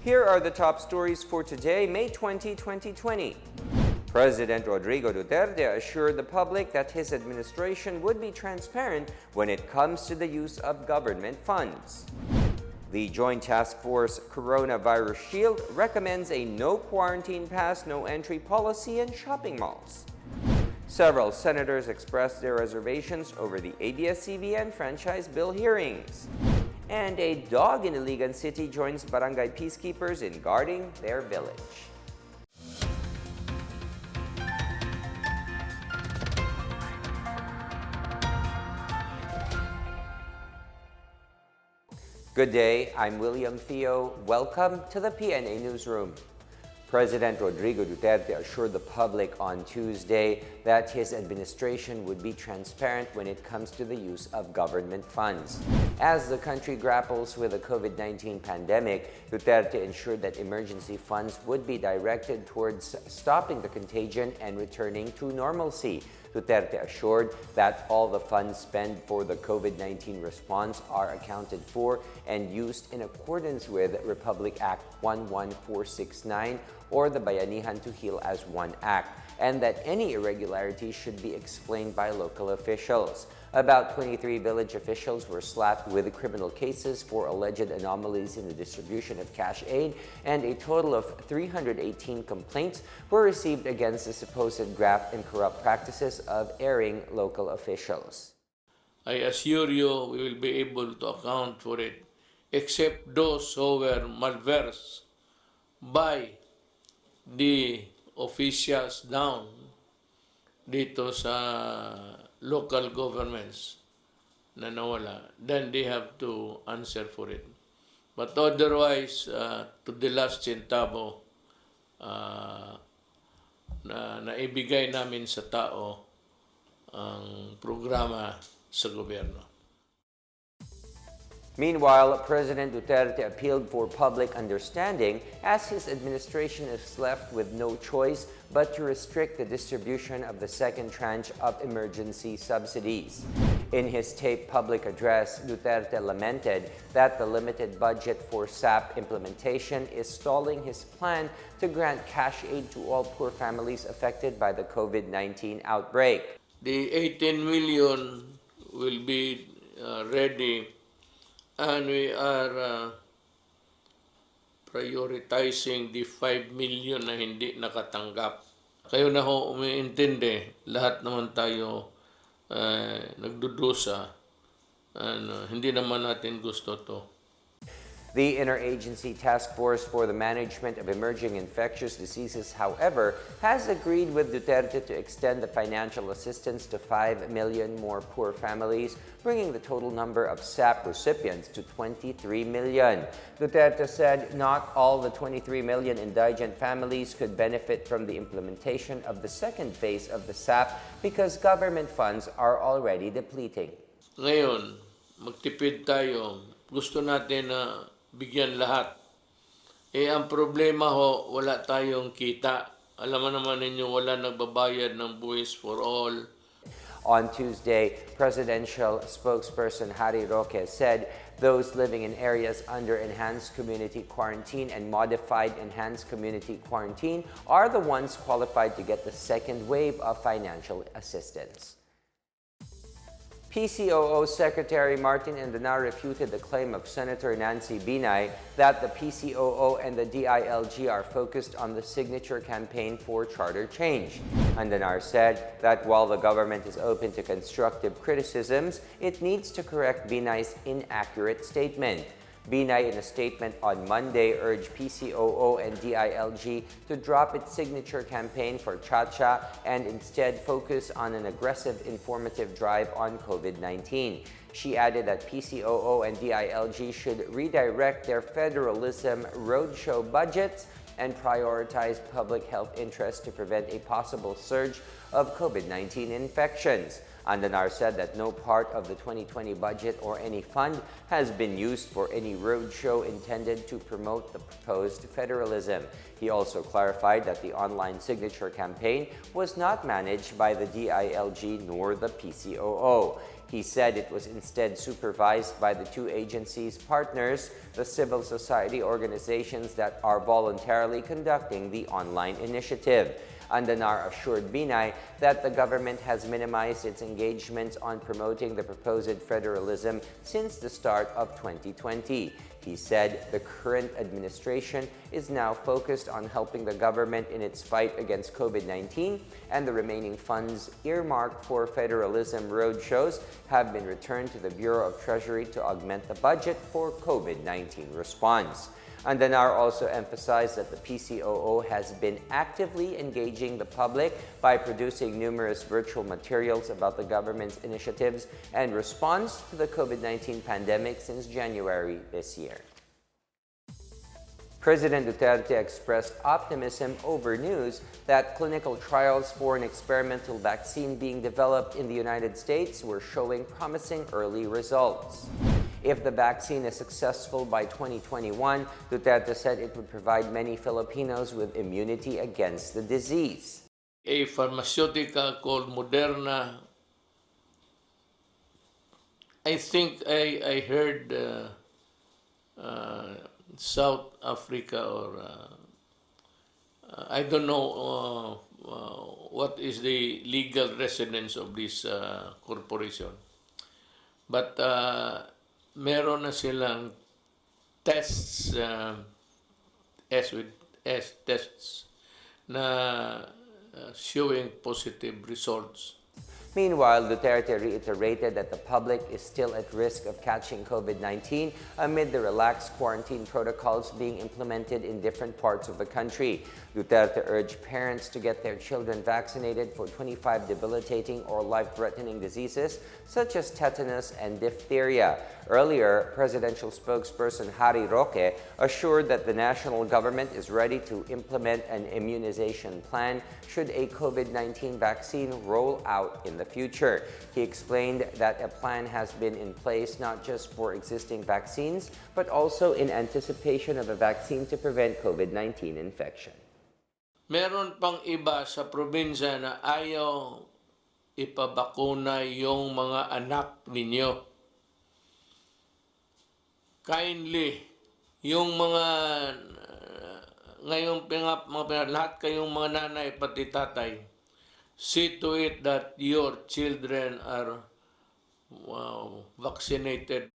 Here are the top stories for today, May 20, 2020. President Rodrigo Duterte assured the public that his administration would be transparent when it comes to the use of government funds. The Joint Task Force Coronavirus Shield recommends a no quarantine pass, no entry policy in shopping malls. Several senators expressed their reservations over the ABS-CBN franchise bill hearings. And a dog in Iligan City joins barangay peacekeepers in guarding their village. Good day, I'm William Theo. Welcome to the PNA Newsroom. President Rodrigo Duterte assured the public on Tuesday that his administration would be transparent when it comes to the use of government funds. As the country grapples with the COVID-19 pandemic, Duterte ensured that emergency funds would be directed towards stopping the contagion and returning to normalcy. Duterte assured that all the funds spent for the COVID-19 response are accounted for and used in accordance with Republic Act 11469 or the Bayanihan to Heal as One Act, and that any irregularities should be explained by local officials. About 23 village officials were slapped with criminal cases for alleged anomalies in the distribution of cash aid, and a total of 318 complaints were received against the supposed graft and corrupt practices of erring local officials. I assure you we will be able to account for it, except those who were malversed by the officials down dito sa local governments na nawala, then they have to answer for it. But otherwise, to the last centavo na naibigay namin sa tao ang programa sa gobyerno. Meanwhile, President Duterte appealed for public understanding as his administration is left with no choice but to restrict the distribution of the second tranche of emergency subsidies. In his taped public address, Duterte lamented that the limited budget for SAP implementation is stalling his plan to grant cash aid to all poor families affected by the COVID-19 outbreak. The 18 million will be ready, and we are prioritizing the 5 million na hindi nakatanggap. Kayo na ho umiintindi, lahat naman tayo nagdudusa, hindi naman natin gusto to. The Interagency Task Force for the Management of Emerging Infectious Diseases, however, has agreed with Duterte to extend the financial assistance to 5 million more poor families, bringing the total number of SAP recipients to 23 million. Duterte said not all the 23 million indigent families could benefit from the implementation of the second phase of the SAP because government funds are already depleting. Ngayon, magtipid tayo. Gusto natin na bigyan lahat. Ang problema ho, wala tayong kita. Alam mo naman ninyo, wala nagbabayad ng buwis for all. On Tuesday, presidential spokesperson Harry Roque said those living in areas under enhanced community quarantine and modified enhanced community quarantine are the ones qualified to get the second wave of financial assistance. PCOO Secretary Martin Andanar refuted the claim of Senator Nancy Binay that the PCOO and the DILG are focused on the signature campaign for charter change. Andanar said that while the government is open to constructive criticisms, it needs to correct Binay's inaccurate statement. Binay, in a statement on Monday, urged PCOO and DILG to drop its signature campaign for Cha-Cha and instead focus on an aggressive informative drive on COVID-19. She added that PCOO and DILG should redirect their federalism roadshow budgets and prioritize public health interests to prevent a possible surge of COVID-19 infections. Andanar said that no part of the 2020 budget or any fund has been used for any roadshow intended to promote the proposed federalism. He also clarified that the online signature campaign was not managed by the DILG nor the PCOO. He said it was instead supervised by the two agencies' partners, the civil society organizations that are voluntarily conducting the online initiative. Andanar assured Binay that the government has minimized its engagements on promoting the proposed federalism since the start of 2020. He said the current administration is now focused on helping the government in its fight against COVID-19, and the remaining funds earmarked for federalism roadshows have been returned to the Bureau of Treasury to augment the budget for COVID-19 response. Andanar also emphasized that the PCOO has been actively engaging the public by producing numerous virtual materials about the government's initiatives and response to the COVID-19 pandemic since January this year. President Duterte expressed optimism over news that clinical trials for an experimental vaccine being developed in the United States were showing promising early results. If the vaccine is successful by 2021, Duterte said it would provide many Filipinos with immunity against the disease. A pharmaceutical called Moderna, I think I heard South Africa or I don't know what is the legal residence of this corporation. But meron na silang tests, tests na showing positive results. Meanwhile, Duterte reiterated that the public is still at risk of catching COVID-19 amid the relaxed quarantine protocols being implemented in different parts of the country. Duterte urged parents to get their children vaccinated for 25 debilitating or life-threatening diseases such as tetanus and diphtheria. Earlier, presidential spokesperson Harry Roque assured that the national government is ready to implement an immunization plan should a COVID-19 vaccine roll out in the future. He explained that a plan has been in place not just for existing vaccines, but also in anticipation of a vaccine to prevent COVID-19 infection. Meron pang iba sa probinsya na ayaw ipabakuna yung mga anak ninyo. Kindly, yung mga ngayong lahat kayong mga nanay pati tatay, see to it that your children are vaccinated.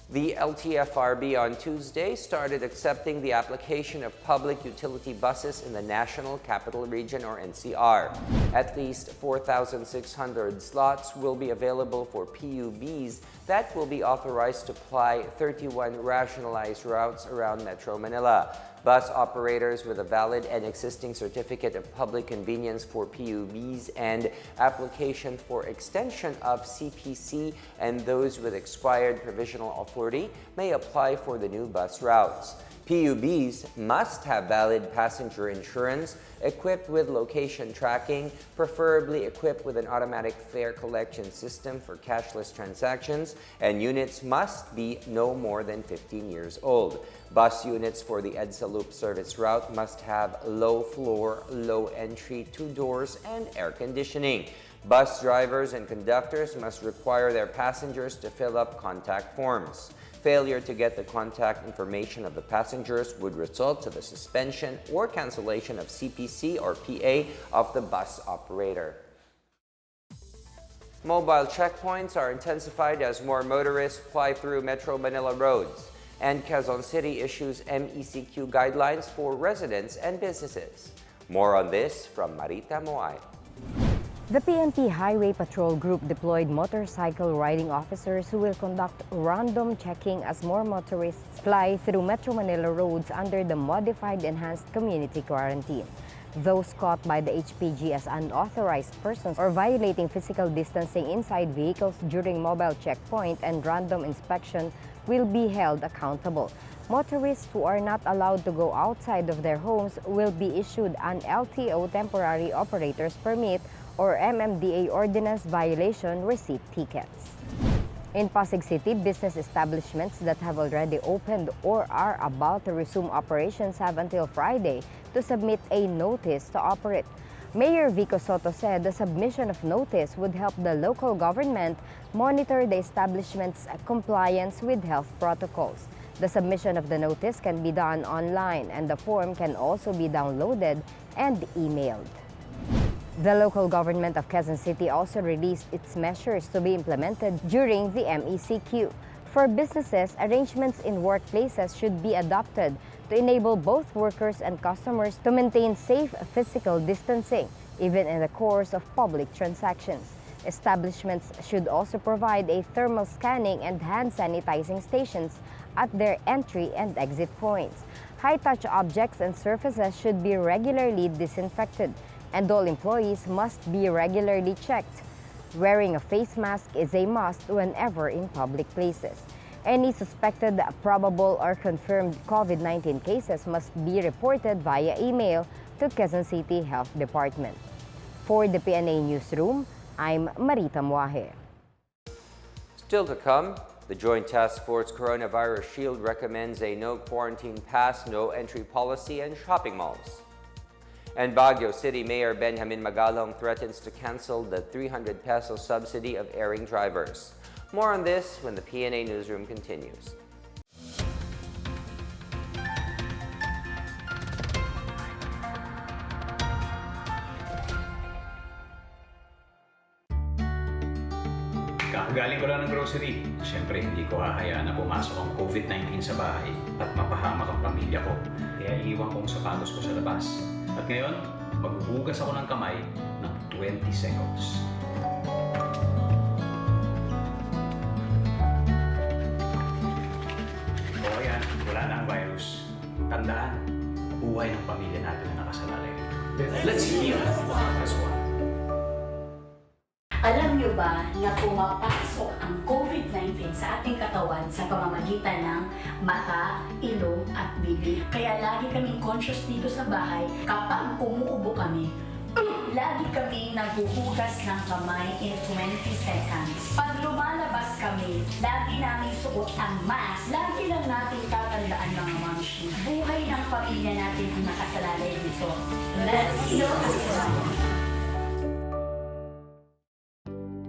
The LTFRB on Tuesday started accepting the application of public utility buses in the National Capital Region or NCR. At least 4,600 slots will be available for PUBs that will be authorized to ply 31 rationalized routes around Metro Manila. Bus operators with a valid and existing certificate of public convenience for PUBs and application for extension of CPC and those with expired provisional authority may apply for the new bus routes. PUBs must have valid passenger insurance, equipped with location tracking, preferably equipped with an automatic fare collection system for cashless transactions, and units must be no more than 15 years old. Bus units for the EDSA Loop service route must have low floor, low entry, 2 doors, and air conditioning. Bus drivers and conductors must require their passengers to fill up contact forms. Failure to get the contact information of the passengers would result to the suspension or cancellation of CPC or PA of the bus operator. Mobile checkpoints are intensified as more motorists fly through Metro Manila roads, and Quezon City issues MECQ guidelines for residents and businesses. More on this from Marita Moay. The PNP Highway Patrol Group deployed motorcycle riding officers who will conduct random checking as more motorists fly through Metro Manila roads under the modified enhanced community quarantine. Those caught by the HPG as unauthorized persons or violating physical distancing inside vehicles during mobile checkpoint and random inspection will be held accountable. Motorists who are not allowed to go outside of their homes will be issued an LTO temporary operator's permit or MMDA ordinance violation receipt tickets. In Pasig City, business establishments that have already opened or are about to resume operations have until Friday to submit a notice to operate. Mayor Vico Soto said the submission of notice would help the local government monitor the establishment's compliance with health protocols. The submission of the notice can be done online and the form can also be downloaded and emailed. The local government of Quezon City also released its measures to be implemented during the MECQ. For businesses, arrangements in workplaces should be adopted to enable both workers and customers to maintain safe physical distancing, even in the course of public transactions. Establishments should also provide a thermal scanning and hand sanitizing stations at their entry and exit points. High-touch objects and surfaces should be regularly disinfected, and all employees must be regularly checked. Wearing a face mask is a must whenever in public places. Any suspected, probable, or confirmed COVID-19 cases must be reported via email to Quezon City Health Department. For the PNA Newsroom, I'm Marita Muaje. Still to come, the Joint Task Force Coronavirus Shield recommends a no quarantine pass, no entry policy in shopping malls. And Baguio City Mayor Benjamin Magalong threatens to cancel the 300 peso subsidy of airing drivers. More on this when the PNA Newsroom continues. Kakagaling ko lang ng grocery. Siyempre, hindi ko hahayaan na pumasok ang COVID-19 sa bahay at mapahamak ang pamilya ko. Kaya iiwan ko ang sapatos ko sa labas. At ngayon, maghuhugas ako ng kamay ng 20 seconds. O yan, wala na ang virus. Tandaan, buhay ng pamilya natin na nakasalalay. Let's heal as one. Alam niyo ba na pumapasok ang COVID-19 sa ating katawan sa pamamagitan ng mata, ilong at bibig? Kaya lagi kaming conscious dito sa bahay kapag umuubo kami. Lagi kami naghuhugas ng kamay in 20 seconds. Pag lumalabas kami, lagi namin suot ang mask. Lagi lang natin tatandaan mga mamshi. Buhay ng pamilya natin ang nakasalalay dito. Let's heal as one.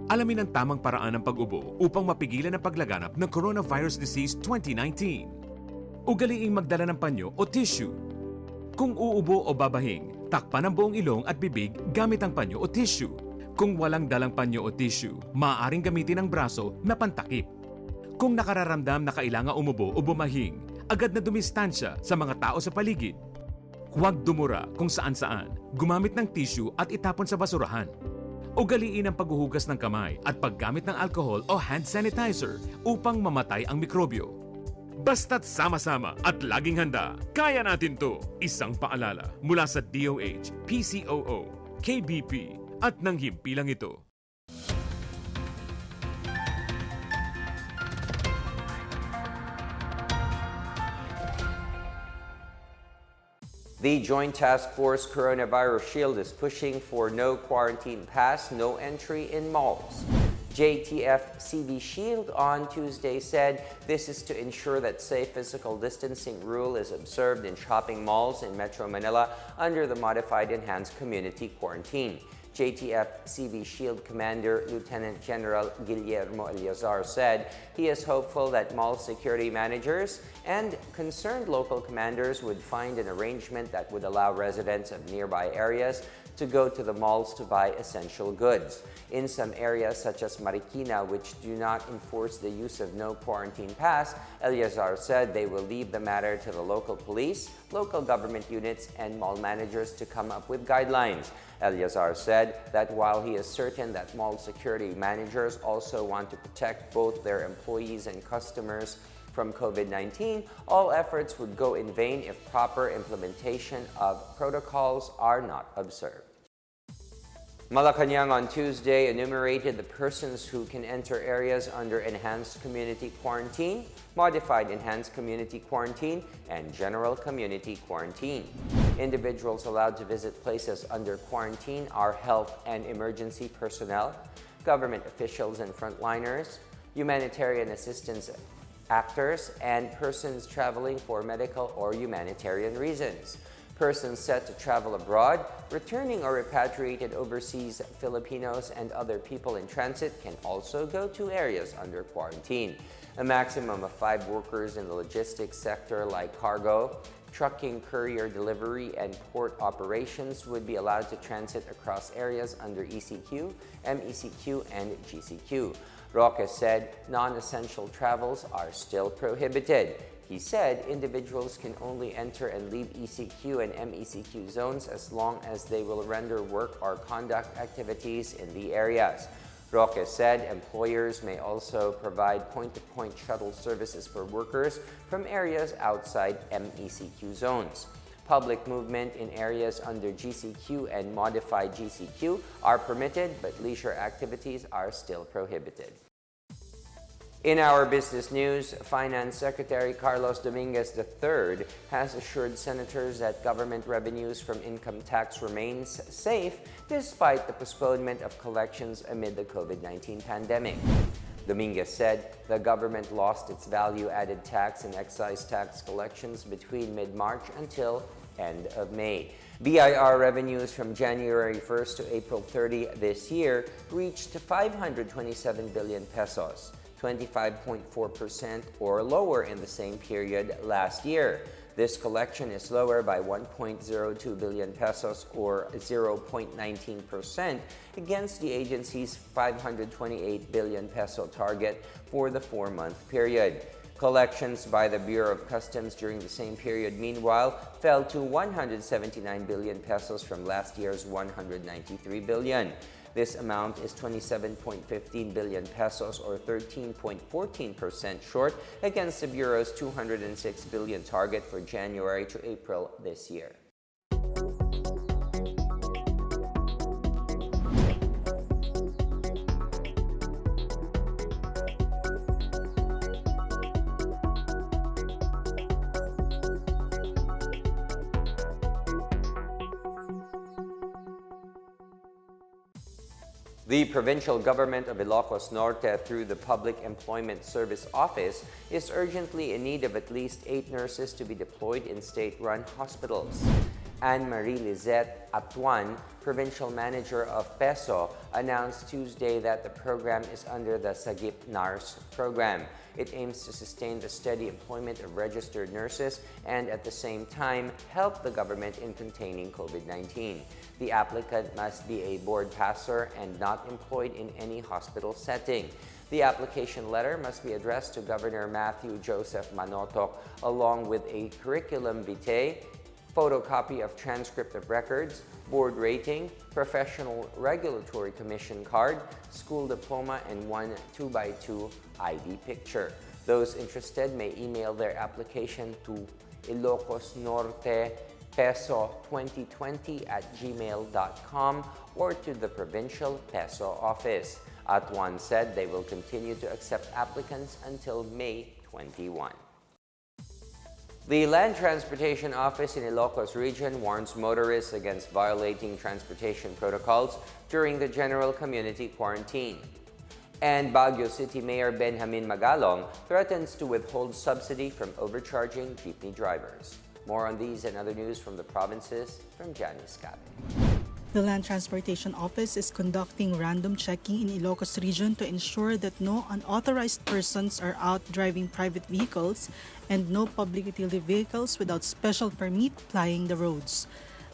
Alamin ang tamang paraan ng pag-ubo upang mapigilan ang paglaganap ng Coronavirus Disease 2019. Ugaliing magdala ng panyo o tissue. Kung uubo o babahing, takpan ang buong ilong at bibig gamit ang panyo o tissue. Kung walang dalang panyo o tissue, maaaring gamitin ang braso na pantakip. Kung nakararamdam na kailangan umubo o bumahing, agad na dumistansya sa mga tao sa paligid. Huwag dumura kung saan-saan, gumamit ng tissue at itapon sa basurahan. Ugaliin ang paghuhugas ng kamay at paggamit ng alcohol o hand sanitizer upang mamatay ang mikrobyo. Basta't sama-sama at laging handa, kaya natin to! Isang paalala mula sa DOH, PCOO, KBP at ng himpilang ito. The Joint Task Force Coronavirus Shield is pushing for no quarantine pass, no entry in malls. JTF CV Shield on Tuesday said this is to ensure that safe physical distancing rule is observed in shopping malls in Metro Manila under the modified enhanced community quarantine. JTF CV Shield Commander Lieutenant General Guillermo Eleazar said he is hopeful that mall security managers and concerned local commanders would find an arrangement that would allow residents of nearby areas to go to the malls to buy essential goods. In some areas such as Marikina, which do not enforce the use of no quarantine pass, Eleazar said they will leave the matter to the local police, local government units, and mall managers to come up with guidelines. Eleazar said that while he is certain that mall security managers also want to protect both their employees and customers from COVID-19, all efforts would go in vain if proper implementation of protocols are not observed. Malacanang on Tuesday enumerated the persons who can enter areas under enhanced community quarantine, modified enhanced community quarantine, and general community quarantine. Individuals allowed to visit places under quarantine are health and emergency personnel, government officials and frontliners, humanitarian assistance actors, and persons traveling for medical or humanitarian reasons. Persons set to travel abroad, returning or repatriated overseas Filipinos and other people in transit can also go to areas under quarantine. A maximum of 5 workers in the logistics sector like cargo, trucking, courier delivery, and port operations would be allowed to transit across areas under ECQ, MECQ, and GCQ. Roque said non-essential travels are still prohibited. He said individuals can only enter and leave ECQ and MECQ zones as long as they will render work or conduct activities in the areas. Roque said employers may also provide point-to-point shuttle services for workers from areas outside MECQ zones. Public movement in areas under GCQ and modified GCQ are permitted, but leisure activities are still prohibited. In our business news, Finance Secretary Carlos Dominguez III has assured senators that government revenues from income tax remains safe despite the postponement of collections amid the COVID-19 pandemic. Dominguez said the government lost its value-added tax and excise tax collections between mid-March until end of May. BIR revenues from January 1st to April 30 this year reached 527 billion pesos. 25.4% or lower in the same period last year. This collection is lower by 1.02 billion pesos or 0.19% against the agency's 528 billion peso target for the 4-month period. Collections by the Bureau of Customs during the same period, meanwhile, fell to 179 billion pesos from last year's 193 billion. This amount is 27.15 billion pesos or 13.14% short against the Bureau's 206 billion target for January to April this year. The provincial government of ILOCOS Norte, through the Public Employment Service Office, is urgently in need of at least 8 nurses to be deployed in state-run hospitals. Anne-Marie Lizette Atuan, provincial manager of PESO, announced Tuesday that the program is under the Sagip NARS program. It aims to sustain the steady employment of registered nurses and at the same time help the government in containing COVID-19. The applicant must be a board passer and not employed in any hospital setting. The application letter must be addressed to Governor Matthew Joseph Manotoc along with a curriculum vitae, photocopy of transcript of records, board rating, professional regulatory commission card, school diploma, and 1 2x2 ID picture. Those interested may email their application to ilocosnortepeso2020@gmail.com or to the provincial PESO office. Atuan said they will continue to accept applicants until May 21. The Land Transportation Office in Ilocos Region warns motorists against violating transportation protocols during the general community quarantine. And Baguio City Mayor Benjamin Magalong threatens to withhold subsidy from overcharging jeepney drivers. More on these and other news from the provinces from Janice Cabe. The Land Transportation Office is conducting random checking in Ilocos Region to ensure that no unauthorized persons are out driving private vehicles and no public utility vehicles without special permit plying the roads.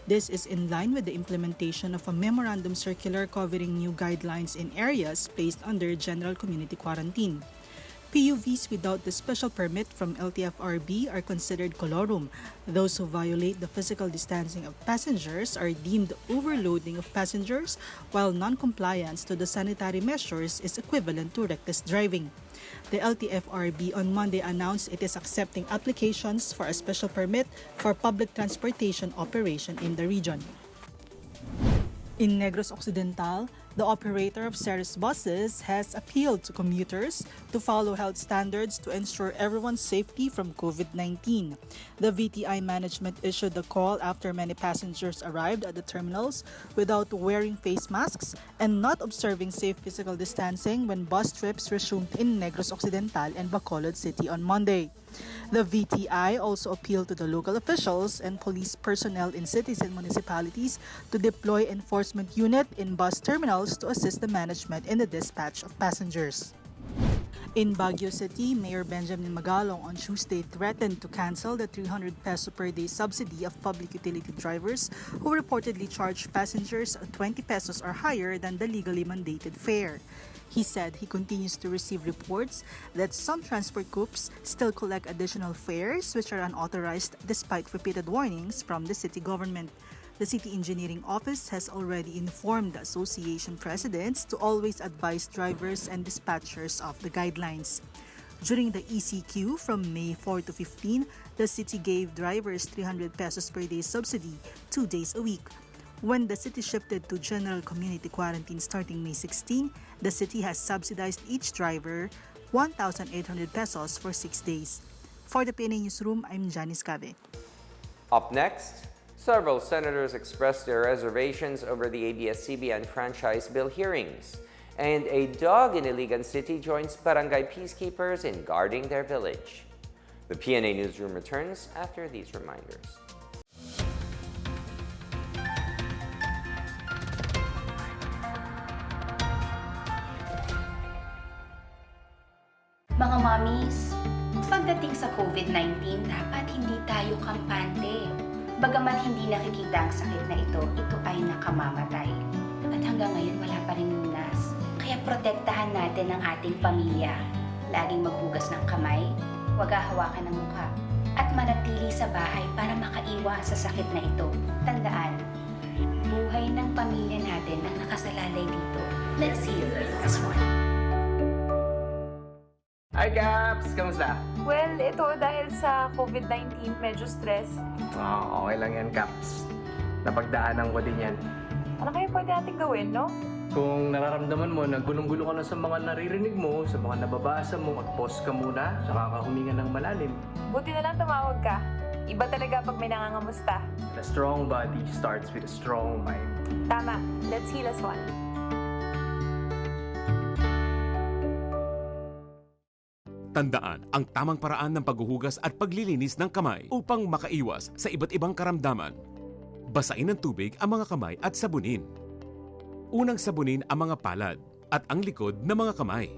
This is in line with the implementation of a memorandum circular covering new guidelines in areas placed under general community quarantine. PUVs without the special permit from LTFRB are considered colorum. Those who violate the physical distancing of passengers are deemed overloading of passengers, while non-compliance to the sanitary measures is equivalent to reckless driving. The LTFRB on Monday announced it is accepting applications for a special permit for public transportation operation in the region. In Negros Occidental, the operator of Ceres buses has appealed to commuters to follow health standards to ensure everyone's safety from COVID-19. The VTI management issued the call after many passengers arrived at the terminals without wearing face masks and not observing safe physical distancing when bus trips resumed in Negros Occidental and Bacolod City on Monday. The VTI also appealed to the local officials and police personnel in cities and municipalities to deploy enforcement unit in bus terminals to assist the management in the dispatch of passengers. In Baguio City, Mayor Benjamin Magalong on Tuesday threatened to cancel the 300 peso per day subsidy of public utility drivers who reportedly charge passengers 20 pesos or higher than the legally mandated fare. He said he continues to receive reports that some transport groups still collect additional fares which are unauthorized despite repeated warnings from the city government. The City Engineering Office has already informed the association presidents to always advise drivers and dispatchers of the guidelines. During the ECQ from May 4 to 15, the city gave drivers 300 pesos per day subsidy 2 days a week. When the city shifted to general community quarantine starting May 16, the city has subsidized each driver 1,800 pesos for 6 days. For the PNA Newsroom, I'm Janice Cave. Up next, several senators expressed their reservations over the ABS-CBN franchise bill hearings. And a dog in Iligan City joins barangay peacekeepers in guarding their village. The PNA Newsroom returns after these reminders. Mga mommies, pagdating sa COVID-19, dapat hindi tayo kampante. Bagamat hindi nakikita ang sakit na ito ay nakamamatay. At hanggang ngayon wala pa rin lunas. Kaya protektahan natin ang ating pamilya. Laging maghugas ng kamay, huwag hahawakan ng mukha, at manatili sa bahay para makaiwas sa sakit na ito. Tandaan, buhay ng pamilya natin ang nakasalalay dito. Let's hear this one. Hi Caps! Kamusta? Well, ito dahil sa COVID-19, medyo stress. Okay lang yan, Caps. Napagdaanan ko din yan. Ano kaya pwede natin gawin, no? Kung nararamdaman mo na gulong-gulo ka na sa mga naririnig mo, sa mga nababasa mo, mag-pause ka muna, saka ka huminga ng malalim. Buti na lang tumawag ka. Iba talaga pag may nangangamusta. A strong body starts with a strong mind. Tama. Let's heal as one. Tandaan ang tamang paraan ng paghuhugas at paglilinis ng kamay upang makaiwas sa iba't ibang karamdaman. Basain ng tubig ang mga kamay at sabunin. Unang sabunin ang mga palad at ang likod ng mga kamay.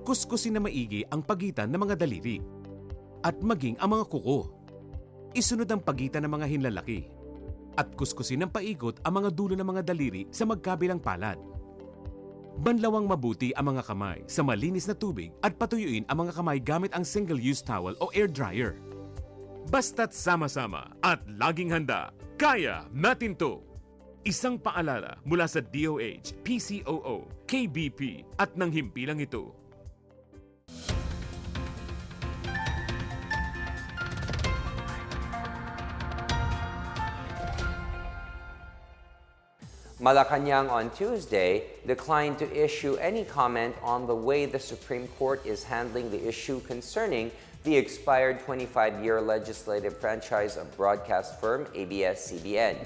Kuskusin na maigi ang pagitan ng mga daliri at maging ang mga kuko. Isunod ang pagitan ng mga hinlalaki at kuskusin ng paikot ang mga dulo ng mga daliri sa magkabilang palad. Banlawang mabuti ang mga kamay sa malinis na tubig at patuyuin ang mga kamay gamit ang single-use towel o air dryer. Basta't sama-sama at laging handa, kaya natin to! Isang paalala mula sa DOH, PCOO, KBP at ng himpilang ito. Malacanang on Tuesday declined to issue any comment on the way the Supreme Court is handling the issue concerning the expired 25-year legislative franchise of broadcast firm ABS-CBN.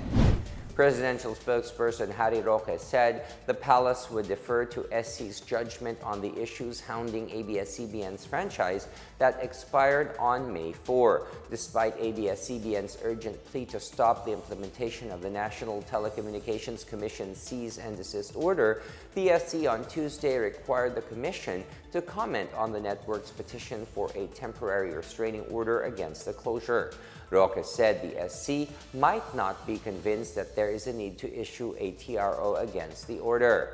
Presidential spokesperson Harry Roque said the palace would defer to SC's judgment on the issues hounding ABS-CBN's franchise that expired on May 4. Despite ABS-CBN's urgent plea to stop the implementation of the National Telecommunications Commission's cease and desist order, the SC on Tuesday required the Commission to comment on the network's petition for a temporary restraining order against the closure. Roque said the SC might not be convinced that there is a need to issue a TRO against the order.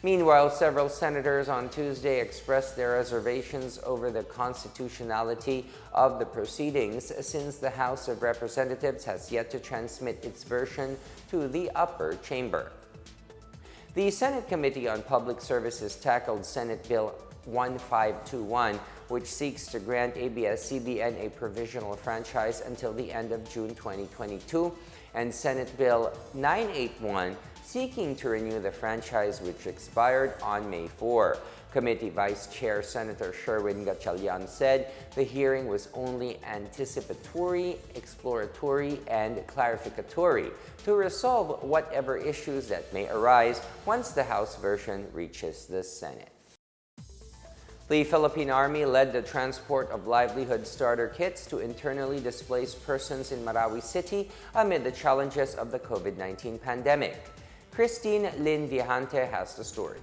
Meanwhile, several senators on Tuesday expressed their reservations over the constitutionality of the proceedings since the House of Representatives has yet to transmit its version to the upper chamber. The Senate Committee on Public Services tackled Senate Bill 1521, which seeks to grant ABS-CBN a provisional franchise until the end of June 2022, and Senate Bill 981, seeking to renew the franchise which expired on May 4. Committee Vice Chair Senator Sherwin Gatchalian said the hearing was only anticipatory, exploratory, and clarificatory to resolve whatever issues that may arise once the House version reaches the Senate. The Philippine Army led the transport of livelihood starter kits to internally displaced persons in Marawi City amid the challenges of the COVID-19 pandemic. Christine Lynn Viajante has the story.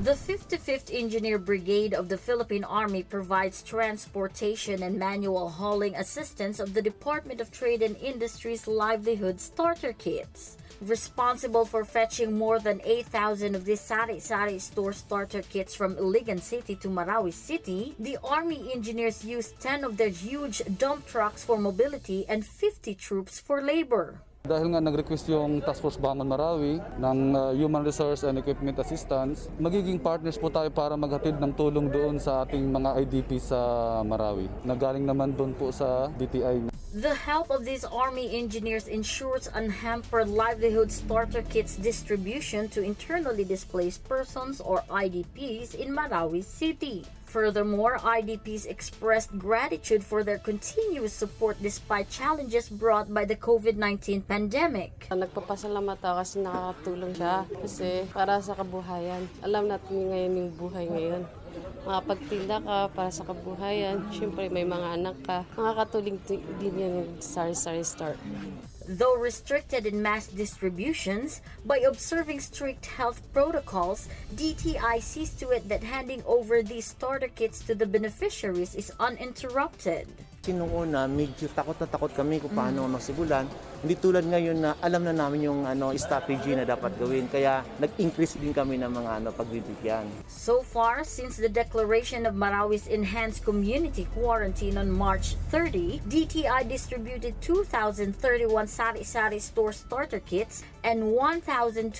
The 55th Engineer Brigade of the Philippine Army provides transportation and manual hauling assistance of the Department of Trade and Industry's livelihood starter kits. Responsible for fetching more than 8,000 of these sari-sari store starter kits from Iligan City to Marawi City, the Army engineers used 10 of their huge dump trucks for mobility and 50 troops for labor. Dahil nga nag-request yung Task Force Bangon Marawi ng Human Resource and Equipment Assistance, magiging partners po tayo para maghatid ng tulong doon sa ating mga IDP sa Marawi. Nagaling naman doon po sa DTI. The help of these Army engineers ensures unhampered livelihood starter kits distribution to internally displaced persons or IDPs in Marawi City. Furthermore, IDPs expressed gratitude for their continuous support despite challenges brought by the COVID-19 pandemic. Nagpapasalamat ako kasi nakakatulong siya kasi para sa kabuhayan. Alam natin ngayon yung buhay ngayon. Makapagtinda ka para sa kabuhayan, syempre may mga anak ka, makakatuling din yung sari-sari start. Though restricted in mass distributions, by observing strict health protocols, DTI sees to it that handing over these starter kits to the beneficiaries is uninterrupted. Noong una, medyo takot na takot kami kung paano magsimulan. Hindi tulad ngayon na alam na namin yung strategy na dapat gawin. Kaya nag-increase din kami ng mga pagbibigyan. So far, since the declaration of Marawi's enhanced community quarantine on March 30, DTI distributed 2,031 sari-sari store starter kits and 1,259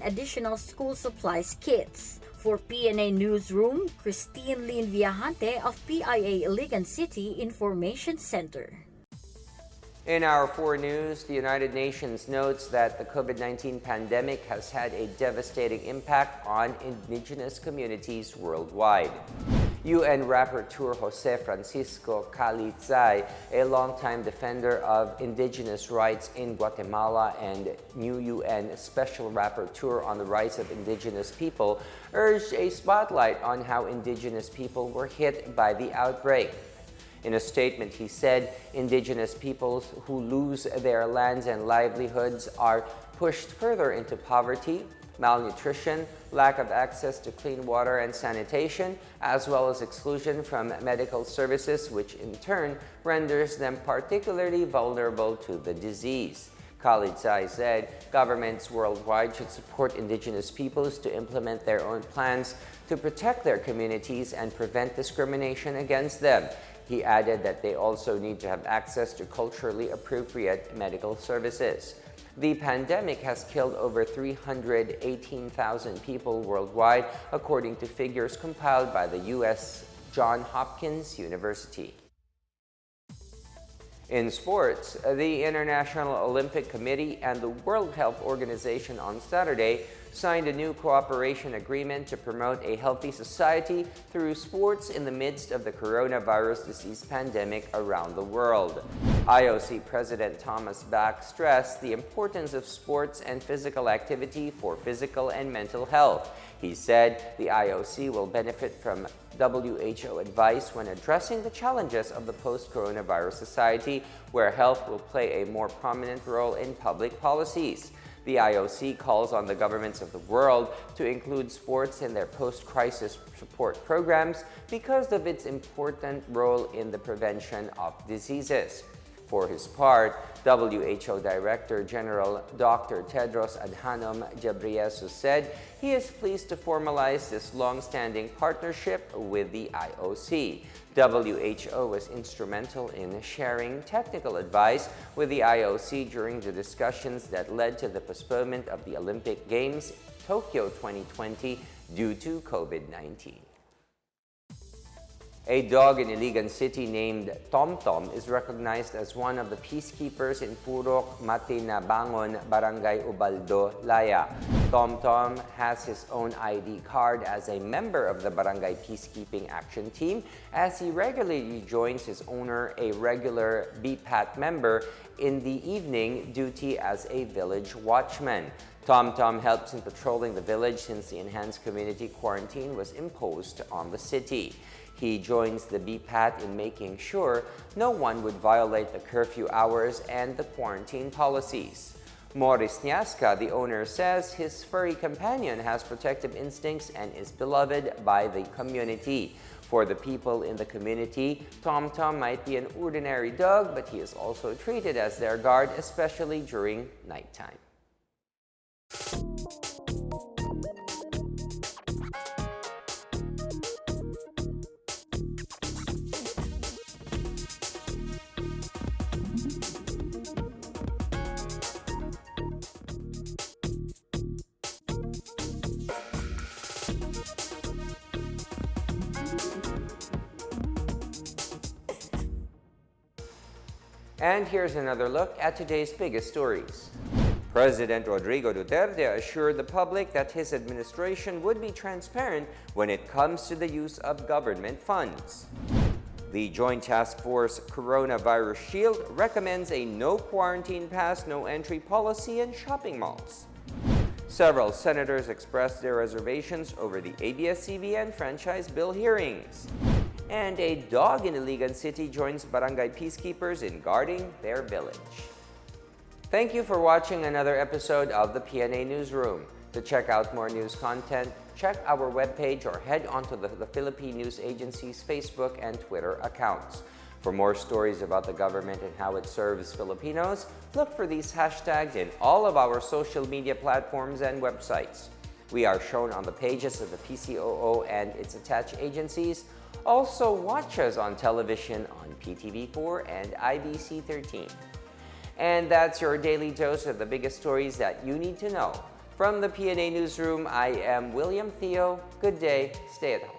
additional school supplies kits. For PNA Newsroom, Christine Lynn Viajante of PIA Iligan City Information Center. In our 4 news, the United Nations notes that the COVID-19 pandemic has had a devastating impact on indigenous communities worldwide. UN Rapporteur Jose Francisco Calizay, a longtime defender of indigenous rights in Guatemala and new UN Special Rapporteur on the rights of indigenous people, urged a spotlight on how indigenous people were hit by the outbreak. In a statement, he said indigenous peoples who lose their lands and livelihoods are pushed further into poverty, malnutrition, lack of access to clean water and sanitation, as well as exclusion from medical services, which in turn renders them particularly vulnerable to the disease. Khalid Zai said governments worldwide should support indigenous peoples to implement their own plans to protect their communities and prevent discrimination against them. He added that they also need to have access to culturally appropriate medical services. The pandemic has killed over 318,000 people worldwide, according to figures compiled by the U.S. Johns Hopkins University. In sports, the International Olympic Committee and the World Health Organization on Saturday signed a new cooperation agreement to promote a healthy society through sports in the midst of the coronavirus disease pandemic around the world. IOC President Thomas Bach stressed the importance of sports and physical activity for physical and mental health. He said the IOC will benefit from WHO advice when addressing the challenges of the post-coronavirus society, where health will play a more prominent role in public policies. The IOC calls on the governments of the world to include sports in their post-crisis support programs because of its important role in the prevention of diseases. For his part, WHO Director General Dr. Tedros Adhanom Ghebreyesus said he is pleased to formalize this long-standing partnership with the IOC. WHO was instrumental in sharing technical advice with the IOC during the discussions that led to the postponement of the Olympic Games Tokyo 2020 due to COVID-19. A dog in Iligan City named Tomtom is recognized as one of the peacekeepers in Purok Matinabangon, Barangay Ubaldo, Laya. Tomtom has his own ID card as a member of the Barangay Peacekeeping Action Team, as he regularly joins his owner, a regular BPAT member, in the evening duty as a village watchman. Tomtom helps in patrolling the village since the enhanced community quarantine was imposed on the city. He joins the BPAT in making sure no one would violate the curfew hours and the quarantine policies. Morris Niasca, the owner, says his furry companion has protective instincts and is beloved by the community. For the people in the community, Tomtom might be an ordinary dog, but he is also treated as their guard, especially during nighttime. And here's another look at today's biggest stories. President Rodrigo Duterte assured the public that his administration would be transparent when it comes to the use of government funds. The Joint Task Force Coronavirus Shield recommends a no quarantine pass, no entry policy in shopping malls. Several senators expressed their reservations over the ABS-CBN franchise bill hearings. And a dog in Iligan City joins barangay peacekeepers in guarding their village. Thank you for watching another episode of the PNA Newsroom. To check out more news content, check our webpage or head onto the Philippine News Agency's Facebook and Twitter accounts. For more stories about the government and how it serves Filipinos, look for these hashtags in all of our social media platforms and websites. We are shown on the pages of the PCOO and its attached agencies. Also, watch us on television on PTV4 and IBC 13. And that's your daily dose of the biggest stories that you need to know. From the PNA Newsroom, I am William Theo. Good day. Stay at home.